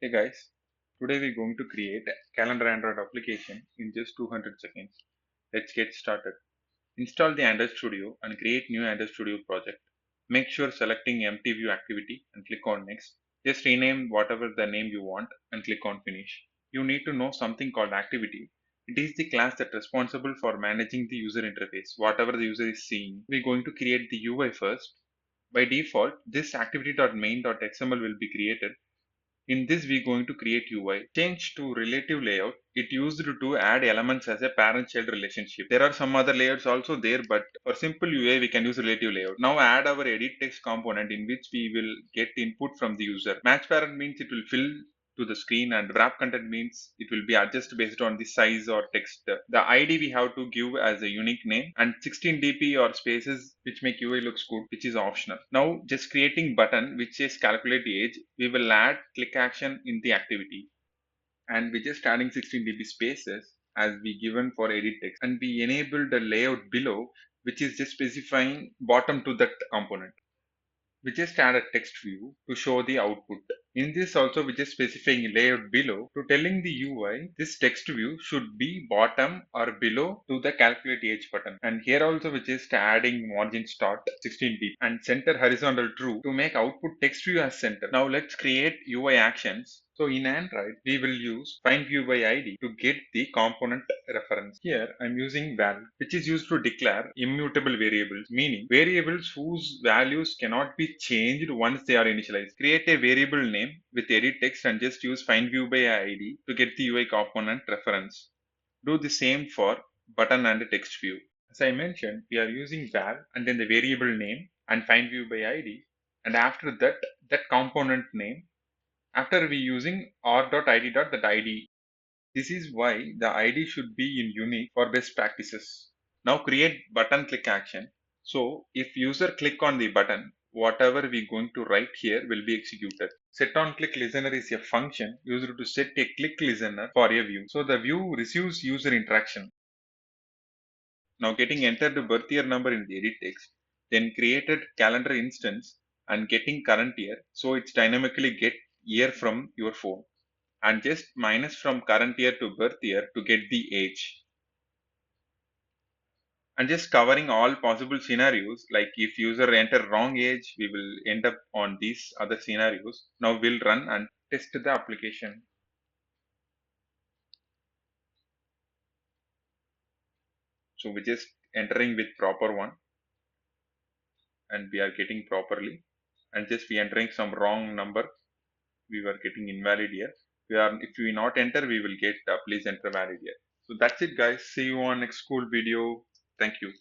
Hey guys, today we're going to create a calendar Android application in just 200 seconds. Let's get started. Install the Android Studio and create new Android Studio project. Make sure selecting empty view activity and click on next. Just rename whatever the name you want and click on finish. You need to know something called activity. It is the class that's responsible for managing the user interface, whatever the user is seeing. We're going to create the UI first. By default, this activity.main.xml will be created. In this, we're going to create UI. Change to relative layout. It used to add elements as a parent-child relationship. There are some other layouts also there, but for simple UI, we can use relative layout. Now add our edit text component in which we will get input from the user. Match parent means it will fill to the screen, and wrap content means it will be adjusted based on the size or text. The ID we have to give as a unique name, and 16 dp or spaces which make UI looks good, which is optional. Now just creating button which says calculate age, we will add click action in the activity, and we're just adding 16 dp spaces as we given for edit text, and we enable the layout below which is just specifying bottom to that component. We just add a text view to show the output. In this also we just specifying layout below to telling the UI this text view should be bottom or below to the calculate age button. And here also we just adding margin start 16 dp and center horizontal true to make output text view as center. Now let's create UI actions. So in Android, we will use find view by ID to get the component reference. Here I'm using val, which is used to declare immutable variables, meaning variables whose values cannot be changed once they are initialized. Create a variable name with edit text and just use find view by ID to get the UI component reference. Do the same for button and text view. As I mentioned, we are using val and then the variable name and find view by ID, and after that, that component name. After we using r.id.id. This is why the ID should be in unique for best practices. Now create button click action. So if user click on the button, whatever we going to write here will be executed. Set on click listener is a function used to set a click listener for a view. So the view receives user interaction. Now getting entered the birth year number in the edit text, then created calendar instance and getting current year. So it's dynamically get year from your phone, and just minus from current year to birth year to get the age, and just covering all possible scenarios, like if user enter wrong age we will end up on these other scenarios. Now we'll run and test the application. So we're just entering with proper one and we are getting properly, and just we entering some wrong number we were getting invalid here. We are, if we not enter we will get please enter valid here. So that's it guys, see you on next school video. Thank you.